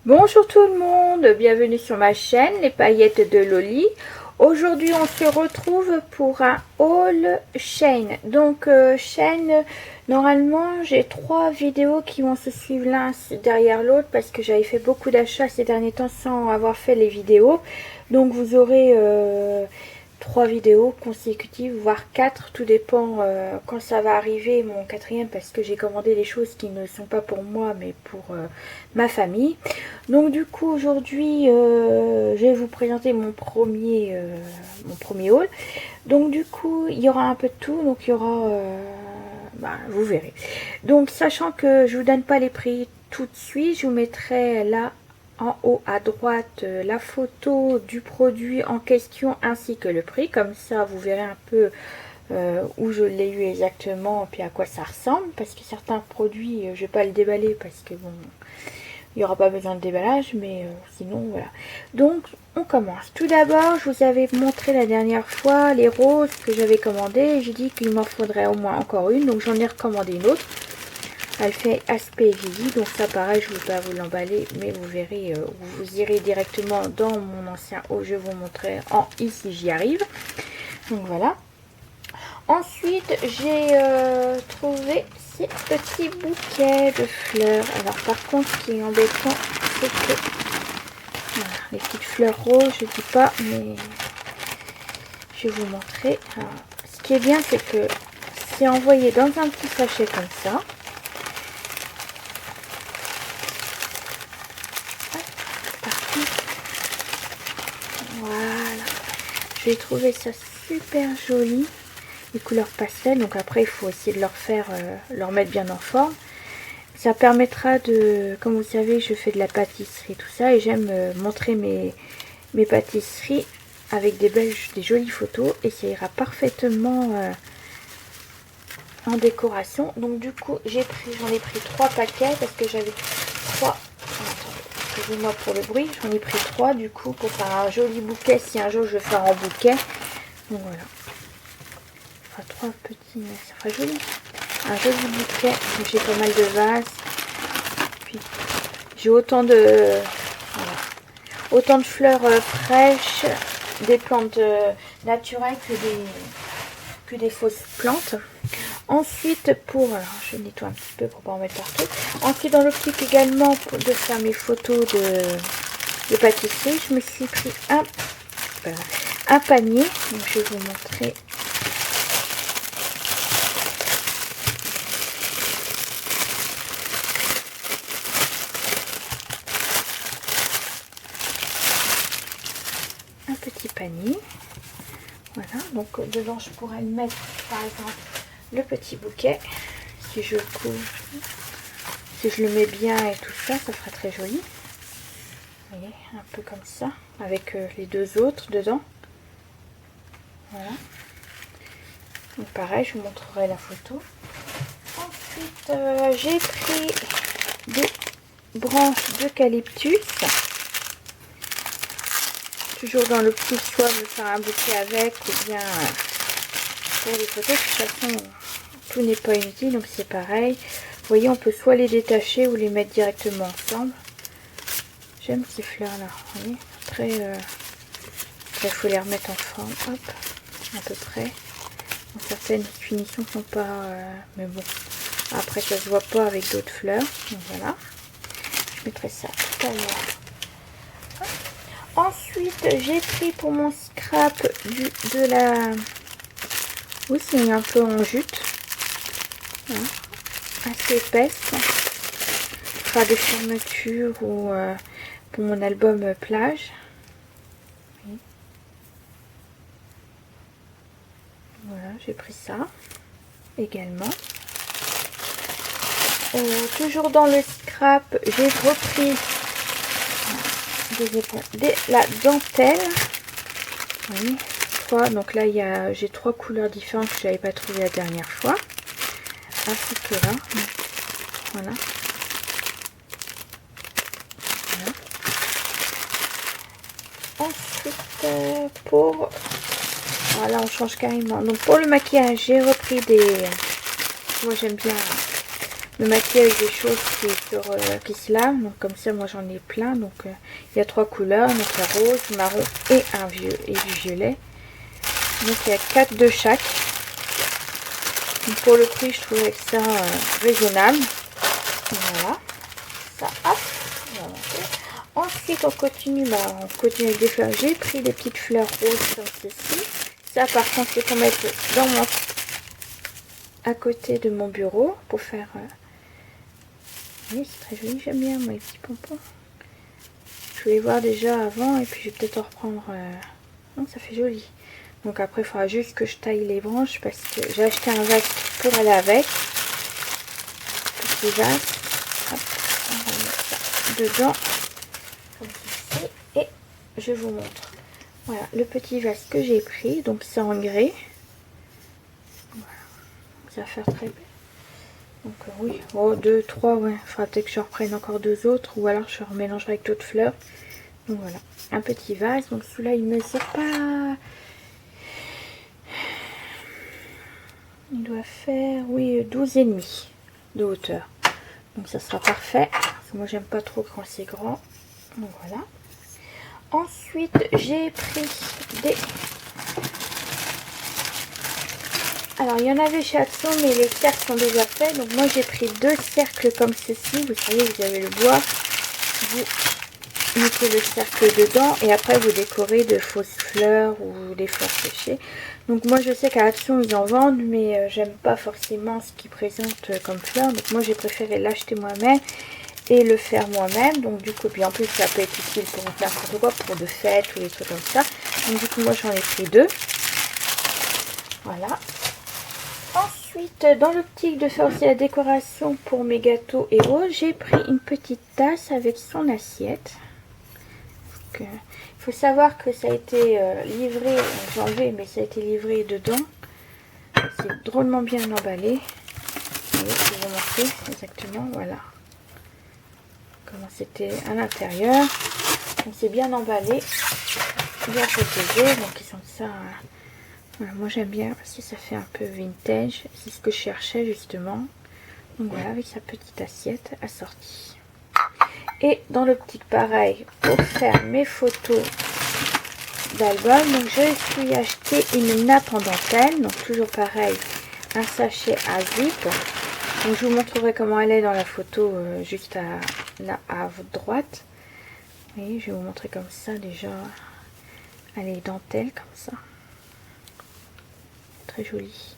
Bonjour tout le monde, bienvenue sur ma chaîne Les Paillettes de Loli. Aujourd'hui on se retrouve pour un haul Shein. Donc Shein, normalement j'ai 3 vidéos qui vont se suivre l'un derrière l'autre parce que j'avais fait beaucoup d'achats ces derniers temps sans avoir fait les vidéos. Donc vous aurez 3 vidéos consécutives, voire 4, tout dépend quand ça va arriver, mon quatrième, parce que j'ai commandé des choses qui ne sont pas pour moi mais pour ma famille. Donc du coup aujourd'hui je vais vous présenter mon premier haul. Donc du coup il y aura un peu de tout, donc il y aura vous verrez. Donc sachant que je vous donne pas les prix tout de suite, je vous mettrai là en haut à droite la photo du produit en question ainsi que le prix, comme ça vous verrez un peu où je l'ai eu exactement et puis à quoi ça ressemble, parce que certains produits je vais pas le déballer parce que bon, il n'y aura pas besoin de déballage, mais sinon voilà. Donc on commence. Tout d'abord, je vous avais montré la dernière fois les roses que j'avais commandées. J'ai dit qu'il m'en faudrait au moins encore une, donc j'en ai recommandé une autre. Elle fait aspect Vivi, donc ça pareil, je ne vais pas vous l'emballer, mais vous verrez, vous irez directement dans mon ancien haul, je vous montrerai en i si j'y arrive. Donc voilà. Ensuite, j'ai trouvé ces petits bouquets de fleurs. Alors par contre, ce qui est embêtant, c'est que voilà, les petites fleurs roses, je ne dis pas, mais je vais vous montrer. Alors, ce qui est bien, c'est que c'est envoyé dans un petit sachet comme ça. Voilà, j'ai trouvé ça super joli, les couleurs pastel. Donc après il faut essayer de leur mettre bien en forme. Ça permettra de, comme vous savez, je fais de la pâtisserie tout ça, et j'aime montrer mes pâtisseries avec des jolies photos, et ça ira parfaitement en décoration. Donc du coup j'en ai pris 3 paquets parce que j'avais 3. Excusez-moi pour le bruit, j'en ai pris 3 du coup pour faire un joli bouquet si un jour je veux faire en bouquet. Donc voilà, enfin 3 petits, ça fera joli, un joli bouquet. J'ai pas mal de vases, puis j'ai autant de fleurs fraîches, des plantes naturelles que des fausses plantes. Ensuite, alors je nettoie un petit peu pour pas en mettre partout. Ensuite, dans l'optique également de faire mes photos de pâtisserie, je me suis pris un panier. Donc je vais vous montrer. Un petit panier. Voilà, donc dedans je pourrais mettre par exemple le petit bouquet, si je le couvre, si je le mets bien et tout ça, ça fera très joli. Vous voyez, un peu comme ça, avec les 2 autres dedans. Voilà. Donc pareil, je vous montrerai la photo. Ensuite, j'ai pris des branches d'eucalyptus. Toujours dans le petit choix de faire un bouquet avec, ou bien pour les photos. De toute façon, tout n'est pas inutile, donc c'est pareil. Vous voyez, on peut soit les détacher ou les mettre directement ensemble. J'aime ces fleurs là, vous voyez. Après il faut les remettre en forme, hop, à peu près. Donc, certaines finitions sont pas, mais bon, après ça se voit pas avec d'autres fleurs. Donc voilà, je mettrai ça tout à l'heure. Ensuite, j'ai pris pour mon scrap de la... Oui, c'est un peu en jute. Voilà. Assez épaisse. Ce sera des fermetures ou pour mon album plage. Oui. Voilà, j'ai pris ça également. Toujours dans le scrap, j'ai repris la dentelle. Oui, donc là j'ai 3 couleurs différentes que j'avais pas trouvé la dernière fois. Ainsi que là, voilà. Ensuite voilà, on change carrément. Donc pour le maquillage, j'ai repris moi j'aime bien le maquillage des choses qui se lave. Donc comme ça, moi j'en ai plein. Donc il y a 3 couleurs, donc la rose, marron et du violet. Donc il y a 4 de chaque. Donc, pour le prix, je trouvais ça raisonnable. Voilà. Ça, hop. Voilà. Ensuite, on continue avec des fleurs. J'ai pris des petites fleurs roses comme ceci. Ça, par contre, c'est pour mettre à côté de mon bureau pour faire. Oui, c'est très joli. J'aime bien moi, les petits pompons. Je voulais voir déjà avant et puis je vais peut-être en reprendre. Non, ça fait joli. Donc après, il faudra juste que je taille les branches parce que j'ai acheté un vase pour aller avec. Petit vase. Hop, on va mettre ça dedans. Comme ceci. Et je vous montre. Voilà, le petit vase que j'ai pris. Donc c'est en grès. Voilà. Ça va faire très bien. Donc oui, oh, 2, 3, ouais. Il faudra peut-être que je reprenne encore 2 autres. Ou alors je remélangerai avec d'autres fleurs. Donc voilà, un petit vase. Donc celui-là, il ne mesure pas... Il doit faire, oui, 12,5 de hauteur. Donc ça sera parfait. Parce que moi, j'aime pas trop quand c'est grand. Donc voilà. Ensuite, j'ai pris des... Alors, il y en avait chez Action, mais les cercles sont déjà faits. Donc moi, j'ai pris 2 cercles comme ceci. Vous savez, vous avez le bois. Vous mettez le cercle dedans et après vous décorez de fausses fleurs ou des fleurs séchées. Donc moi je sais qu'à Action ils en vendent, mais j'aime pas forcément ce qu'ils présentent comme fleurs. Donc moi j'ai préféré l'acheter moi-même et le faire moi-même. Donc du coup, puis en plus ça peut être utile pour faire n'importe quoi, pour de fêtes ou des trucs comme ça. Donc du coup moi j'en ai pris 2. Voilà. Ensuite, dans l'optique de faire aussi la décoration pour mes gâteaux et autres, j'ai pris une petite tasse avec son assiette. Il faut savoir que ça a été livré, j'ai enlevé, mais ça a été livré dedans. C'est drôlement bien emballé. Vous voyez, je vais vous montrer exactement, voilà. Comment c'était à l'intérieur. Donc c'est bien emballé, bien protégé. Donc ils sont ça. Voilà, moi j'aime bien parce que ça fait un peu vintage. C'est ce que je cherchais justement. Donc voilà, avec sa petite assiette assortie. Et dans l'optique pareil, pour faire mes photos d'album, donc je suis acheté une nappe en dentelle. Donc toujours pareil, un sachet à zip. Donc je vous montrerai comment elle est dans la photo juste à votre droite. Vous voyez, je vais vous montrer comme ça déjà. Elle est dentelle comme ça. Très jolie.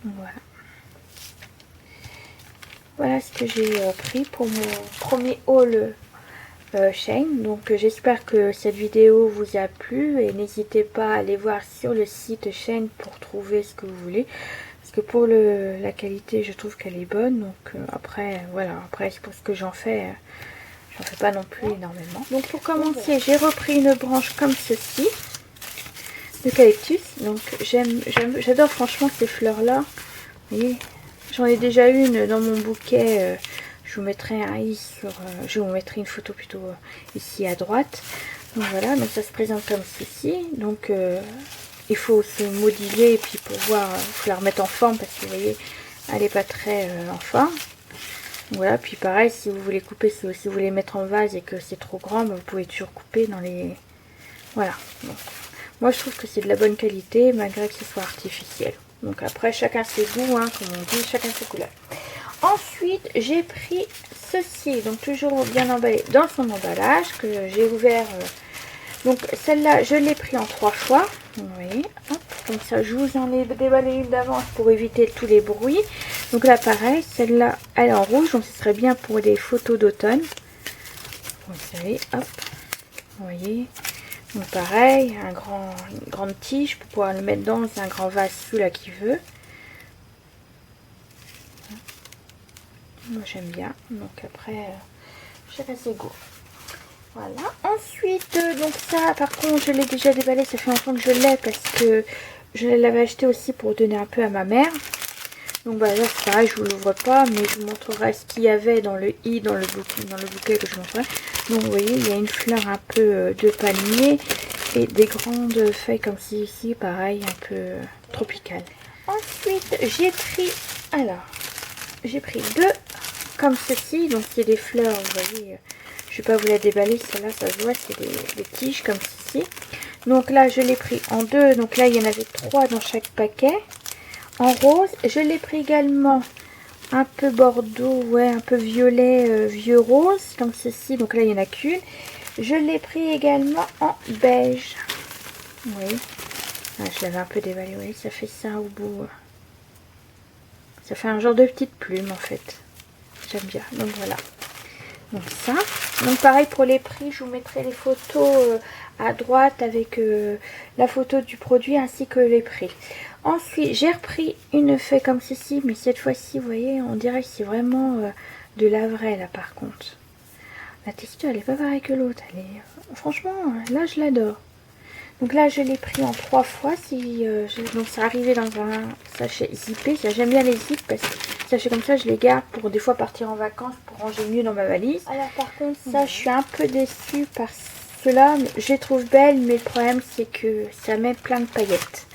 Donc voilà. Voilà ce que j'ai pris pour mon premier haul Shein. Donc j'espère que cette vidéo vous a plu et n'hésitez pas à aller voir sur le site Shein pour trouver ce que vous voulez. Parce que pour la qualité, je trouve qu'elle est bonne. Donc après, voilà, après c'est pour ce que j'en fais pas non plus énormément. Donc pour commencer, j'ai repris une branche comme ceci d'eucalyptus. Donc j'adore franchement ces fleurs là. Vous voyez, j'en ai déjà une dans mon bouquet. Je vous mettrai un i sur. Je vous mettrai une photo plutôt ici à droite. Donc voilà, donc ça se présente comme ceci. Donc il faut se modeler et puis pour voir, il faut la remettre en forme parce que vous voyez, elle n'est pas très en forme. Donc voilà, puis pareil, si vous voulez couper, si vous voulez mettre en vase et que c'est trop grand, vous pouvez toujours couper dans les. Voilà. Donc, moi je trouve que c'est de la bonne qualité malgré que ce soit artificiel. Donc après chacun ses goûts, hein, comme on dit, chacun ses couleurs. Ensuite j'ai pris ceci, donc toujours bien emballé dans son emballage que j'ai ouvert. Donc celle-là je l'ai pris en 3 fois. Vous voyez, hop, comme ça je vous en ai déballé une d'avance pour éviter tous les bruits. Donc là pareil, celle-là elle est en rouge, donc ce serait bien pour des photos d'automne. Vous savez, hop, vous voyez. Donc pareil, une grande tige pour pouvoir le mettre dans un grand vase celui-là qui veut. Moi j'aime bien. Donc après, chacun ses goûts. Voilà. Ensuite, donc ça par contre je l'ai déjà déballé, ça fait longtemps que je l'ai parce que je l'avais acheté aussi pour donner un peu à ma mère. Donc voilà, c'est pareil, je vous l'ouvre pas, mais je vous montrerai ce qu'il y avait dans le bouquet que je montrerai. Donc vous voyez, il y a une fleur un peu de palmier et des grandes feuilles comme ici, pareil, un peu tropicales. Ensuite, j'ai pris, alors, j'ai pris deux comme ceci. Donc c'est des fleurs, vous voyez. Je vais pas vous la déballer, celle-là, ça se voit, c'est des tiges comme ceci. Donc là, je l'ai pris en deux. Donc là, il y en avait 3 dans chaque paquet. En rose. Je l'ai pris également un peu bordeaux, ouais, un peu violet, vieux rose, comme ceci. Donc là, il n'y en a qu'une. Je l'ai pris également en beige. Oui. Ah, je l'avais un peu déballé, oui, ça fait ça au bout. Ça fait un genre de petite plume, en fait. J'aime bien. Donc voilà. Donc ça. Donc pareil pour les prix, je vous mettrai les photos à droite avec la photo du produit ainsi que les prix. Ensuite, j'ai repris une feuille comme ceci, mais cette fois-ci, vous voyez, on dirait que c'est vraiment de la vraie là par contre. La texture, elle est pas pareille que l'autre. Elle est, franchement, là, je l'adore. Donc là, je l'ai pris en 3 fois. Donc c'est arrivé dans un sachet zippé. J'aime bien les zips parce que sachets comme ça, je les garde pour des fois partir en vacances pour ranger mieux dans ma valise. Alors par contre, ça, je suis un peu déçue par cela. Je les trouve belles, mais le problème, c'est que ça met plein de paillettes.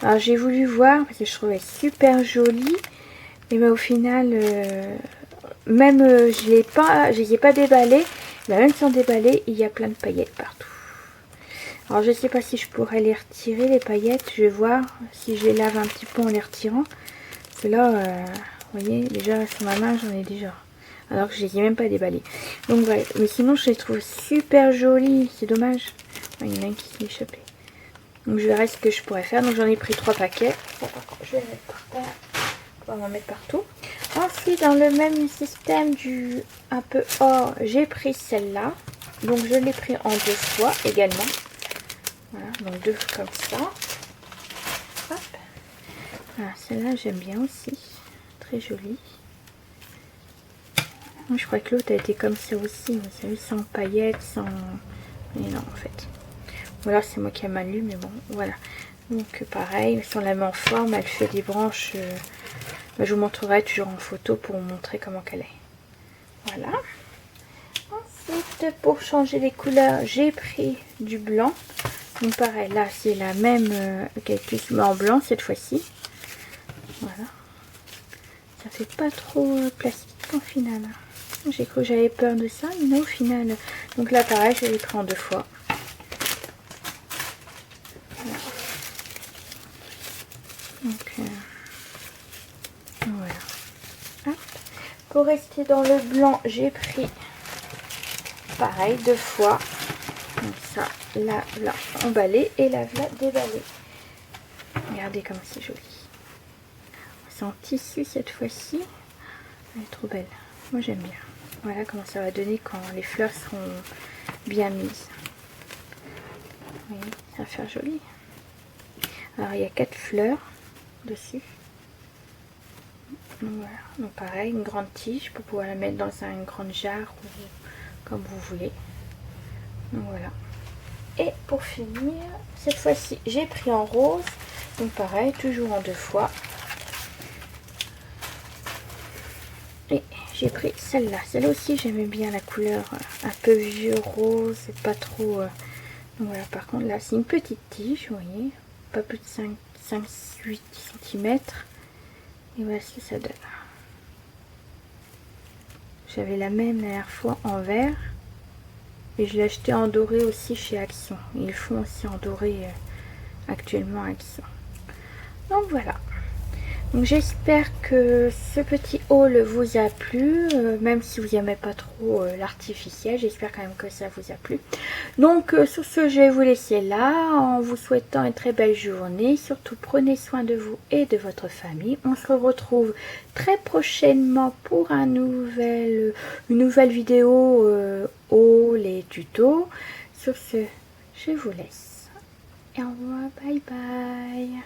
Alors j'ai voulu voir parce que je trouvais super jolie. Et ben, au final, même je les ai pas déballées. Même sans déballer, il y a plein de paillettes partout. Alors je sais pas si je pourrais les retirer les paillettes. Je vais voir si je les lave un petit peu en les retirant. Parce que là, vous voyez, déjà sur ma main j'en ai déjà. Alors que je les ai même pas déballées. Donc voilà. Mais sinon je les trouve super jolies. C'est dommage. Il y en a une qui s'est échappée. Donc je verrai ce que je pourrais faire. Donc j'en ai pris 3 paquets. Ça, par contre, je vais les mettre par terre. On va m'en mettre partout. Ensuite dans le même système du un peu or, j'ai pris celle-là. Donc je l'ai pris en 2 fois également. Voilà, donc 2 comme ça. Hop. Voilà, celle-là j'aime bien aussi. Très jolie. Moi, je crois que l'autre a été comme ça aussi. Vous savez, sans paillettes, sans... Mais non, en fait. Ou alors c'est moi qui ai mal lu, mais bon, voilà. Donc pareil, si on la met en forme, elle fait des branches. Je vous montrerai toujours en photo pour vous montrer comment qu'elle est. Voilà. Ensuite, pour changer les couleurs, j'ai pris du blanc. Donc pareil, là c'est la même cactus, mais en blanc cette fois-ci. Voilà. Ça fait pas trop plastique au final. J'ai cru que j'avais peur de ça, mais non, au final. Donc là pareil, je l'ai pris en 2 fois. Voilà. Donc voilà. Hop. Pour rester dans le blanc, j'ai pris pareil 2 fois. Donc ça, là emballé et là déballé. Regardez comme c'est joli. C'est en tissu cette fois-ci. Elle est trop belle. Moi j'aime bien. Voilà comment ça va donner quand les fleurs seront bien mises. Oui, ça va faire joli. Alors il y a 4 fleurs dessus. Donc voilà. Donc pareil, une grande tige pour pouvoir la mettre dans une grande jarre ou comme vous voulez. Donc voilà. Et pour finir, cette fois-ci j'ai pris en rose. Donc pareil, toujours en 2 fois. Et j'ai pris celle-là. Celle-là aussi j'aimais bien la couleur un peu vieux rose. C'est pas trop... Donc voilà, par contre là c'est une petite tige, vous voyez. Pas plus de 5-8 cm. Et voilà ce que ça donne. J'avais la même la dernière fois en vert. Et je l'ai acheté en doré aussi chez Action. Ils font aussi en doré actuellement à Action. Donc voilà. Donc j'espère que ce petit haul vous a plu. Même si vous n'aimez pas trop l'artificiel. J'espère quand même que ça vous a plu. Donc sur ce, je vais vous laisser là. En vous souhaitant une très belle journée. Surtout prenez soin de vous et de votre famille. On se retrouve très prochainement pour une nouvelle vidéo haul et tuto. Sur ce, je vous laisse. Et au revoir, bye bye.